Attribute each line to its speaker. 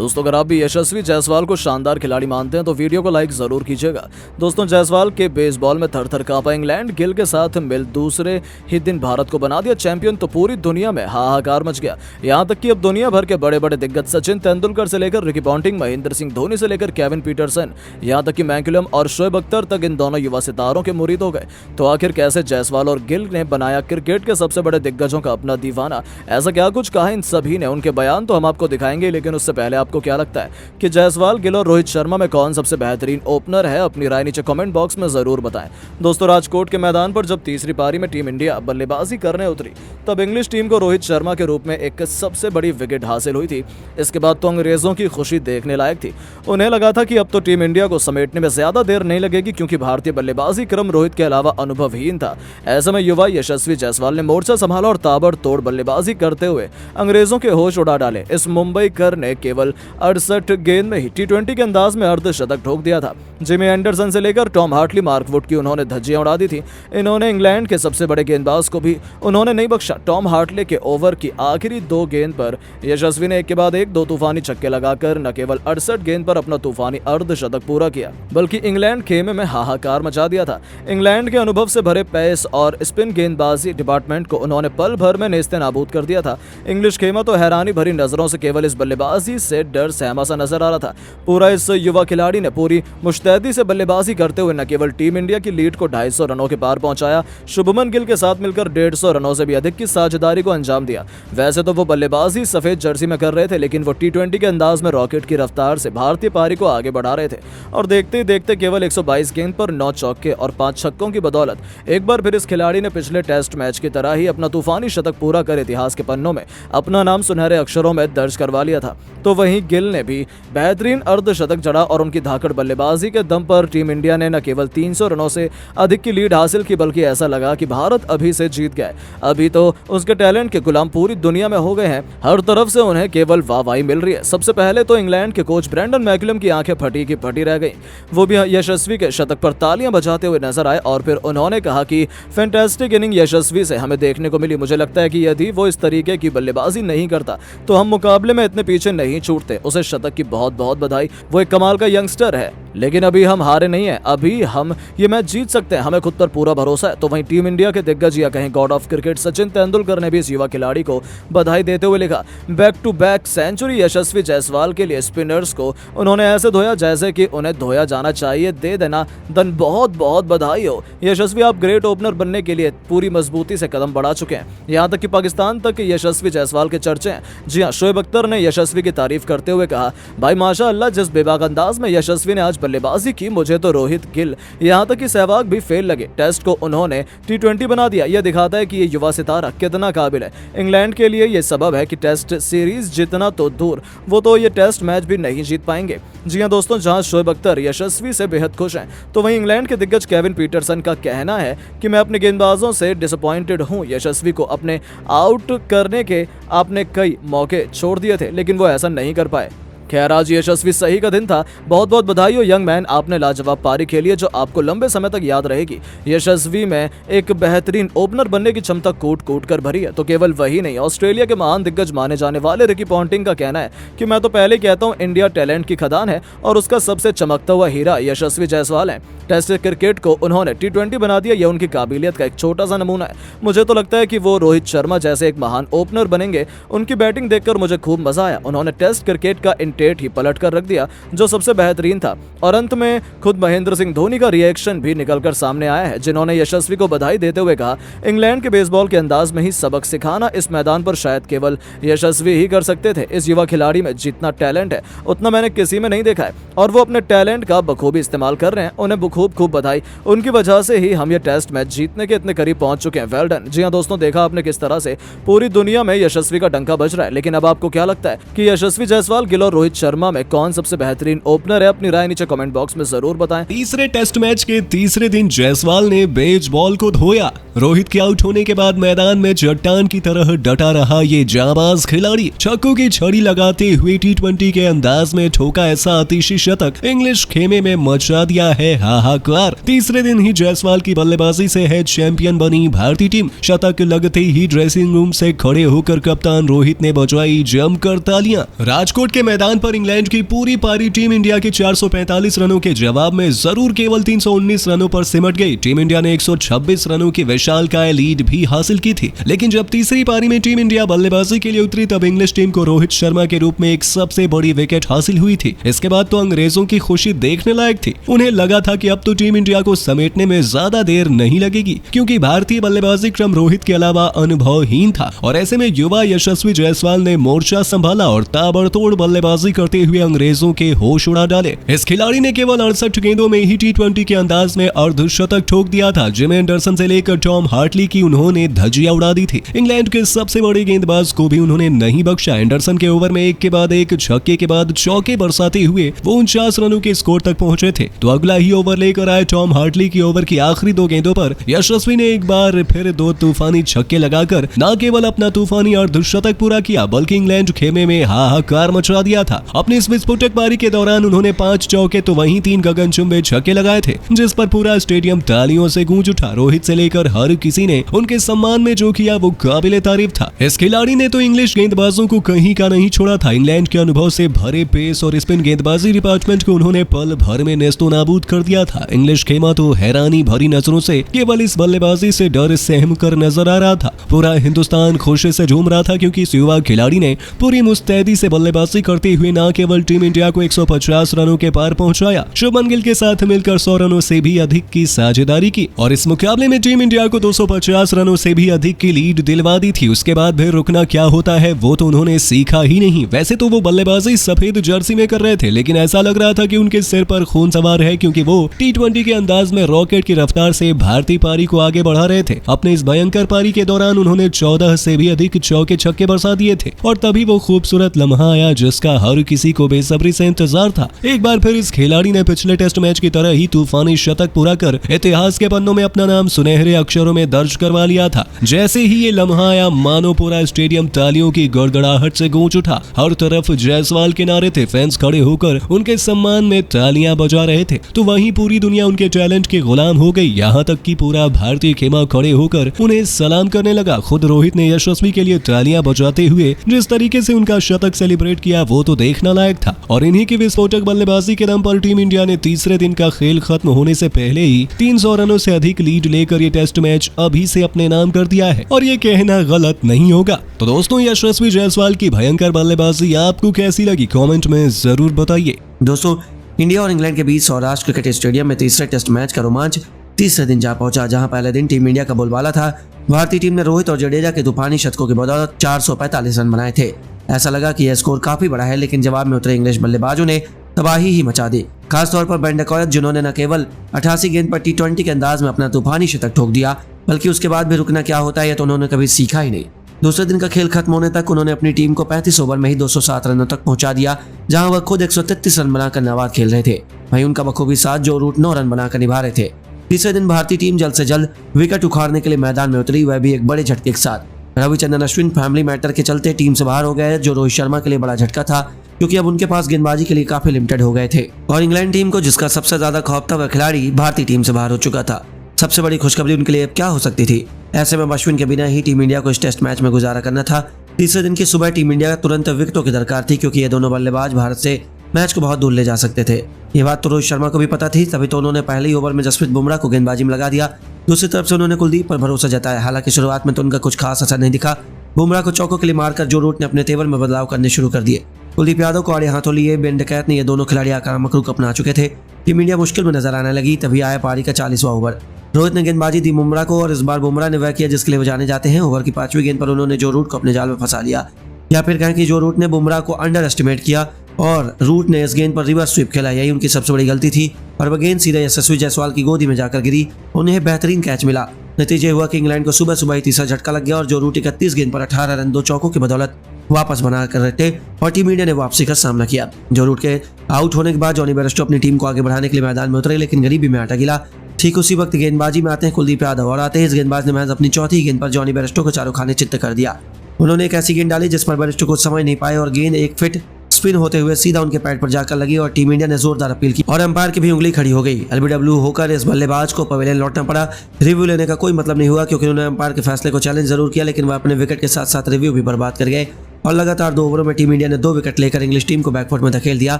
Speaker 1: दोस्तों अगर आप भी यशस्वी जायसवाल को शानदार खिलाड़ी मानते हैं तो वीडियो को लाइक जरूर कीजिएगा। दोस्तों जायसवाल के बेसबॉल में थर-थर कांपा इंग्लैंड, गिल के साथ मिल दूसरे ही दिन भारत को बना दिया चैंपियन, तो पूरी दुनिया में हाहाकार मच गया। यहां तक कि अब दुनिया भर के बड़े बड़े दिग्गज सचिन तेंदुलकर से लेकर रिकी पॉन्टिंग, महेंद्र सिंह धोनी से लेकर केविन पीटरसन, यहां तक कि मैकुलम और शोएब अख्तर तक इन दोनों युवा सितारों के मुरीद हो गए। तो आखिर कैसे जायसवाल और गिल ने बनाया क्रिकेट के सबसे बड़े दिग्गजों का अपना दीवाना? ऐसा क्या कुछ कहा इन सभी ने, उनके बयान तो हम आपको दिखाएंगे, लेकिन उससे पहले आपको क्या लगता है कि जायसवाल, गिल और रोहित शर्मा में कौन सबसे बेहतरीन ओपनर है? अपनी राय नीचे कमेंट बॉक्स में जरूर बताएं। दोस्तों राजकोट के मैदान पर जब तीसरी पारी में टीम इंडिया बल्लेबाजी करने उतरी तब इंग्लिश टीम को रोहित शर्मा के रूप में एक सबसे बड़ी विकेट हासिल हुई थी। इसके बाद तो अंग्रेजों की खुशी देखने लायक थी। उन्हें लगा था कि अब तो टीम इंडिया को समेटने में ज्यादा देर नहीं लगेगी, क्योंकि भारतीय बल्लेबाजी क्रम रोहित के अलावा अनुभवहीन था। ऐसे में युवा यशस्वी जायसवाल ने मोर्चा संभाला और ताबड़तोड़ बल्लेबाजी करते हुए अंग्रेजों के होश उड़ा डाले। इस मुंबईकर ने केवल 68 गेंद में ही टी20 के अंदाज में अर्धशतक ठोक दिया था। जिमी एंडरसन से लेकर टॉम हार्टली, मार्क वुड की उन्होंने धज्जियां उड़ा दी थी। इन्होंने इंग्लैंड के सबसे बड़े गेंदबाज को भी उन्होंने नहीं बख्शा। टॉम हार्टले के ओवर की आखिरी 2 गेंद पर यशस्वी ने एक के बाद एक 2 तूफानी छक्के लगाकर न केवल 68 गेंद पर अपना तूफानी अर्धशतक पूरा किया, बल्कि इंग्लैंड खेमे में हाहाकार मचा दिया था। इंग्लैंड के अनुभव से भरे पेस और स्पिन गेंदबाजी डिपार्टमेंट को उन्होंने पल भर में नेस्तनाबूद कर दिया था। इंग्लिश खेमा तो हैरानी भरी नजरों से केवल इस बल्लेबाजी से डर सहमा सा नजर आ रहा था। पूरा इस युवा खिलाड़ी ने पूरी मुस्तैदी से बल्लेबाजी करते हुए न केवल टीम इंडिया की लीड को 250 रनों के पार पहुंचाया, शुभमन गिल के साथ मिलकर 150 रनों से भी अधिक की साझेदारी को अंजाम दिया। वैसे तो वो बल्लेबाजी सफेद जर्सी में कर रहे थे, लेकिन वो टी20 के अंदाज में रॉकेट की रफ्तार से भारतीय पारी को आगे बढ़ा रहे थे। और देखते ही देखते केवल 122 गेंद पर 9 चौके और 5 छक्कों की बदौलत एक बार फिर इस खिलाड़ी ने पिछले टेस्ट मैच की तरह ही अपना तूफानी शतक पूरा कर इतिहास के पन्नों में अपना नाम सुनहरे अक्षरों में दर्ज करवा लिया था। तो वहीं गिल ने भी बेहतरीन अर्धशतक जड़ा और उनकी धाकड़ बल्लेबाजी के दम पर टीम इंडिया ने न केवल 300 रनों से अधिक की लीड हासिल की, बल्कि ऐसा लगा कि भारत अभी से जीत गया। अभी तो उसके टैलेंट के गुलाम पूरी दुनिया में हो गए हैं। हर तरफ से उन्हें केवल वाहवाही मिल रही है। सबसे पहले तो इंग्लैंड के कोच ब्रेंडन मैकुलम की आंखें फटी की फटी रह गई। वो भी यशस्वी के शतक पर तालियां बजाते हुए नजर आए और फिर उन्होंने कहा कि फैंटास्टिक इनिंग यशस्वी से हमें देखने को मिली। मुझे लगता है कि यदि वो इस तरीके की बल्लेबाजी नहीं करता तो हम मुकाबले में इतने पीछे नहीं छूटते। उसे शतक की बहुत बहुत बधाई, वो एक कमाल का यंगस्टर है, लेकिन अभी हम हारे नहीं हैं। अभी हम ये मैच जीत सकते हैं, हमें खुद पर पूरा भरोसा है। तो वहीं टीम इंडिया के दिग्गज या कहीं God of cricket Sachin Tendulkar ने भी इस युवा खिलाड़ी को बधाई देते हुए लिखा, बैक टू बैक सेंचुरी यशस्वी जायसवाल के लिए स्पिनर्स को उन्होंने ऐसे धोया जैसे कि उन्हें धोया जाना चाहिए। दे देना धन, बहुत बहुत बधाई हो यशस्वी, आप ग्रेट ओपनर बनने के लिए पूरी मजबूती से कदम बढ़ा चुके हैं। यहाँ तक कि पाकिस्तान तक यशस्वी जायसवाल के चर्चे हैं। जी हाँ, शोएब अख्तर ने यशस्वी की तारीफ करते हुए कहा, भाई माशाअल्लाह, जिस बेबाक अंदाज में यशस्वी ने आज बल्लेबाजी की, मुझे तो रोहित, गिल, यहाँ तक कि सहवाग भी फेल लगे। टेस्ट को उन्होंने टी20 बना दिया। यह दिखाता है कि ये युवा सितारा कितना काबिल है। इंग्लैंड के लिए यह सबब है कि टेस्ट सीरीज जितना तो दूर, वो तो ये टेस्ट मैच भी नहीं जीत पाएंगे। जी हाँ दोस्तों, जहां शोएब अख्तर यशस्वी से बेहद खुश हैं, तो वहीं इंग्लैंड के दिग्गज केविन पीटरसन का कहना है कि मैं अपने गेंदबाजों से डिसअपॉइंटेड हूं। यशस्वी को अपने आउट करने के आपने कई मौके छोड़ दिए थे, लेकिन वो ऐसा नहीं कर पाए। खैर, आज यशस्वी सही का दिन था। बहुत बहुत बधाई हो यंग मैन, आपने लाजवाब पारी खेली है जो आपको लंबे समय तक याद रहेगी। यशस्वी में एक बेहतरीन ओपनर बनने की क्षमता कूट कूट कर भरी है। तो केवल वही नहीं, ऑस्ट्रेलिया के महान दिग्गज माने जाने वाले रिकी पॉन्टिंग का कहना है कि मैं तो पहले कहता हूँ इंडिया टैलेंट की खदान है और उसका सबसे चमकता हुआ हीरा यशस्वी जायसवाल है। टेस्ट क्रिकेट को उन्होंने टी20 बना दिया, यह उनकी काबिलियत का एक छोटा सा नमूना है। मुझे तो लगता है कि वो रोहित शर्मा जैसे एक महान ओपनर बनेंगे। उनकी बैटिंग देखकर मुझे खूब मजा आया। उन्होंने टेस्ट क्रिकेट का इंटेट ही पलट कर रख दिया जो सबसे बेहतरीन था। और अंत में खुद महेंद्र सिंह धोनी का रिएक्शन भी निकलकर सामने आया है, जिन्होंने यशस्वी को बधाई देते हुए कहा, इंग्लैंड के बेसबॉल के अंदाज में ही सबक सिखाना इस मैदान पर शायद केवल यशस्वी ही कर सकते थे। इस युवा खिलाड़ी में जितना टैलेंट है उतना मैंने किसी में नहीं देखा है और वो अपने टैलेंट का बखूबी इस्तेमाल कर रहे हैं। उन्हें खूब खूब बधाई, उनकी वजह से ही हम ये टेस्ट मैच जीतने के इतने करीब पहुंच चुके हैं। Well done. जी हाँ दोस्तों, देखा आपने किस तरह से पूरी दुनिया में यशस्वी का डंका बज रहा है। लेकिन अब आपको क्या लगता है कि यशस्वी जायसवाल, गिल और रोहित शर्मा में कौन सबसे बेहतरीन ओपनर है? अपनी राय नीचे कमेंट बॉक्स में जरूर बताएं।
Speaker 2: तीसरे टेस्ट मैच के तीसरे दिन जायसवाल ने बेसबॉल को धोया। रोहित के आउट होने के बाद मैदान में चट्टान की तरह डटा रहा ये जाबाज खिलाड़ी। छक्कों की छड़ी लगाते हुए टी20 के अंदाज में ठोका ऐसा आतिशी शतक, इंग्लिश खेमे में मचा दिया है हाहाकार। तीसरे दिन ही जायसवाल की बल्लेबाजी से है चैंपियन बनी भारतीय टीम। शतक लगते ही ड्रेसिंग रूम से खड़े होकर कप्तान रोहित ने बजवाई जमकर तालियां। राजकोट के मैदान मैदान पर इंग्लैंड की पूरी पारी टीम इंडिया के 445 रनों के जवाब में जरूर केवल 319 रनों पर सिमट गई। टीम इंडिया ने 126 रनों की विशालकाय लीड भी हासिल की थी, लेकिन जब तीसरी पारी में टीम इंडिया बल्लेबाजी के लिए उतरी तब इंग्लिश टीम को रोहित शर्मा के रूप में एक सबसे बड़ी विकेट हासिल हुई थी। इसके बाद तो अंग्रेजों की खुशी देखने लायक थी। उन्हें लगा था कि अब तो टीम इंडिया को समेटने में ज्यादा देर नहीं लगेगी, क्योंकि भारतीय बल्लेबाजी क्रम रोहित के अलावा अनुभवहीन था और ऐसे में युवा यशस्वी जायसवाल ने मोर्चा संभाला और ताबड़तोड़ बल्लेबाजी करते हुए अंग्रेजों के होश उड़ा डाले। इस खिलाड़ी ने केवल 68 गेंदों में ही T20 के अंदाज में अर्धशतक ठोक दिया था। जिमी एंडरसन से लेकर टॉम हार्टली की उन्होंने धज्जियां उड़ा दी थी। इंग्लैंड के सबसे बड़े गेंदबाज को भी उन्होंने नहीं बख्शा। एंडरसन के ओवर में एक के बाद एक छक्के के बाद चौके बरसाते हुए वो 49 रनों के स्कोर तक पहुंचे थे। तो अगला ही ओवर लेकर आए टॉम हार्टली की ओवर की आखिरी 2 गेंदों पर यशस्वी ने एक बार फिर 2 तूफानी छक्के लगाकर न केवल अपना तूफानी अर्धशतक पूरा किया, बल्कि इंग्लैंड खेमे में हाहाकार मचा दिया था। अपनी इस विस्फोटक पारी के दौरान उन्होंने 5 चौके तो वहीं 3 गगनचुंबी छक्के लगाए थे, जिस पर पूरा स्टेडियम तालियों से गूंज उठा। रोहित से लेकर हर किसी ने उनके सम्मान में जो किया वो काबिले तारीफ था। इस खिलाड़ी ने तो इंग्लिश गेंदबाजों को कहीं का नहीं छोड़ा था। इंग्लैंड के अनुभव से भरे पेस और स्पिन गेंदबाजी डिपार्टमेंट को उन्होंने पल भर में नेस्तो नाबूद कर दिया था। इंग्लिश खेमा तो हैरानी भरी नजरों से केवल इस बल्लेबाजी से डर सहम कर नजर आ रहा था। पूरा हिंदुस्तान खुशी से झूम रहा था, क्योंकि इस युवा खिलाड़ी ने पूरी मुस्तैदी से बल्लेबाजी करते हुए न केवल टीम इंडिया को 150 रनों के पार पहुंचाया, शुभमन गिल के साथ मिलकर 100 रनों से भी अधिक की साझेदारी की और इस मुकाबले में टीम इंडिया को 250 रनों से भी अधिक की लीड दिलवा दी थी। उसके बाद फिर रुकना क्या होता है वो तो उन्होंने सीखा ही नहीं। वैसे तो वो बल्लेबाजी सफेद जर्सी में कर रहे थे, लेकिन ऐसा लग रहा था कि उनके सिर पर खून सवार है, क्योंकि वो T20 के अंदाज में रॉकेट की रफ्तार से भारतीय पारी को आगे बढ़ा रहे थे। अपने इस भयंकर पारी के दौरान उन्होंने 14 से भी अधिक चौके छक्के बरसा दिए थे और तभी वो खूबसूरत लम्हा आया जिसका हर किसी को बेसब्री से इंतजार था। एक बार फिर इस खिलाड़ी ने पिछले टेस्ट मैच की तरह ही तूफानी शतक पूरा कर इतिहास के पन्नों में अपना नाम सुनहरे अक्षरों में दर्ज करवा लिया था। जैसे ही ये लम्हा आया, मानो पूरा स्टेडियम तालियों की गड़गड़ाहट से गूंज उठा। हर तरफ जायसवाल के नारे थे, फैंस खड़े होकर उनके सम्मान में तालियां बजा रहे थे, तो वहीं पूरी दुनिया उनके टैलेंट के गुलाम हो गई। यहाँ तक कि पूरा भारतीय खेमा खड़े होकर उन्हें सलाम करने लगा। खुद रोहित ने यशस्वी के लिए तालियां बजाते हुए जिस तरीके से उनका शतक सेलिब्रेट किया वो तो देखना लायक था। और इन्हीं की विस्फोटक बल्लेबाजी के दम पर टीम इंडिया ने तीसरे दिन का खेल खत्म होने से पहले ही 300 रनों से अधिक लीड लेकर ये टेस्ट मैच अभी से अपने नाम कर दिया है, और ये कहना गलत नहीं होगा। तो दोस्तों, यशस्वी जायसवाल की भयंकर बल्लेबाजी आपको कैसी लगी कमेंट में जरूर बताइए।
Speaker 3: दोस्तों, इंडिया और इंग्लैंड के बीच सौराष्ट्र क्रिकेट स्टेडियम में तीसरे टेस्ट मैच का रोमांच तीसरे दिन जा पहुंचा, जहां पहले दिन टीम इंडिया का बोलबाला था। भारतीय टीम ने रोहित और जडेजा के तूफानी शतकों की बदौलत 445 रन बनाए थे। ऐसा लगा कि यह स्कोर काफी बड़ा है, लेकिन जवाब में उतरे इंग्लिश बल्लेबाजों ने तबाही ही मचा दी। खासतौर पर बेन डकॉयत, जिन्होंने न केवल 88 गेंद पर T20 के अंदाज में अपना तूफानी शतक ठोक दिया, बल्कि उसके बाद भी रुकना क्या होता है यह तो उन्होंने कभी सीखा ही नहीं। दूसरे दिन का खेल खत्म होने तक उन्होंने अपनी टीम को 35 ओवर में ही 207 रनों तक पहुंचा दिया, जहां वह खुद 133 रन बनाकर नाबाद खेल रहे थे। वहीं उनका बखूबी साथ जो रूट 9 रन बनाकर निभा रहे थे। तीसरे दिन भारतीय टीम जल्द से जल्द विकेट उखाड़ने के लिए मैदान में उतरी, वह भी एक बड़े झटके के साथ। रविचंद्रन अश्विन फैमिली मैटर के चलते टीम से बाहर हो गए, जो रोहित शर्मा के लिए बड़ा झटका था, क्योंकि अब उनके पास गेंदबाजी के लिए काफी लिमिटेड हो गए थे। और इंग्लैंड टीम को जिसका सबसे ज्यादा खौफ था, वह खिलाड़ी भारतीय टीम से बाहर हो चुका था। सबसे बड़ी खुशखबरी उनके लिए अब क्या हो सकती थी? ऐसे में अश्विन के बिना ही टीम इंडिया को इस टेस्ट मैच में गुजारा करना था। तीसरे दिन की सुबह टीम इंडिया तुरंत विकेटों की दरकार थी, क्योंकि ये दोनों बल्लेबाज भारत से मैच को बहुत दूर ले जा सकते थे। ये बात तो रोहित शर्मा को भी पता थी, तभी तो उन्होंने पहले ही ओवर में जसप्रीत बुमराह को गेंदबाजी में लगा दिया। दूसरी तरफ से उन्होंने कुलदीप पर भरोसा जताया। हालांकि शुरुआत में तो उनका कुछ खास असर नहीं दिखा। बुमराह को चौकों के लिए मारकर जो रूट ने अपने तेवर में बदलाव करने शुरू कर दिए। कुलदीप यादव को आड़े हाथों लिए बेन डकैत ने, ये दोनों खिलाड़ी आक्रामक रुख अपना चुके थे। टीम इंडिया मुश्किल में नजर आने लगी। तभी आया पारी का 40वां ओवर। रोहित ने गेंदबाजी दी बुमराह को, और इस बार बुमराह ने वह किया जिसके लिए वो जाने जाते हैं। ओवर की 5वीं गेंद पर उन्होंने जो रूट को अपने जाल में फंसा लिया, या फिर कहें कि जो रूट ने बुमराह को अंडर एस्टिमेट किया और रूट ने इस गेंद पर रिवर्स स्वीप खेला। यही उनकी सबसे बड़ी गलती थी, और वह गेंद सीधे यशस्वी जायसवाल की गोदी में जाकर गिरी। उन्हें बेहतरीन कैच मिला। नतीजे हुआ कि इंग्लैंड को सुबह सुबह ही तीसरा झटका लग गया, और जो रूट 31 गेंद पर 18 रन 2 चौकों की बदौलत वापस बना कर रहे थे, और टीम इंडिया ने वापसी का सामना किया। जो रूट के आउट होने के बाद जॉनी बेयरस्टो अपनी टीम को आगे बढ़ाने के लिए मैदान में उतरे, लेकिन गरीबी में आटा गिला। ठीक उसी वक्त गेंदबाजी में आते हैं कुलदीप यादव, और आते ही इस गेंदबाज ने महज अपनी चौथी गेंद पर जॉनी बेयरस्टो को चारों खाने चित्त कर दिया। उन्होंने एक ऐसी गेंद डाली जिस पर बेयरस्टो कुछ समझ नहीं पाए, और गेंद एक फिट स्पिन होते हुए सीधा उनके पैड पर जाकर लगी, और टीम इंडिया ने जोरदार अपील की, और अंपायर की भी उंगली खड़ी हो गई। LBW होकर इस बल्लेबाज को पवेलियन लौटना पड़ा। रिव्यू लेने का कोई मतलब नहीं हुआ, क्योंकि उन्होंने अंपायर के फैसले को चैलेंज जरूर किया, लेकिन वह अपने विकेट के साथ साथ रिव्यू भी बर्बाद कर गए। और लगातार 2 ओवरों में टीम इंडिया ने 2 विकेट लेकर इंग्लिश टीम को बैकफुट में धकेल दिया।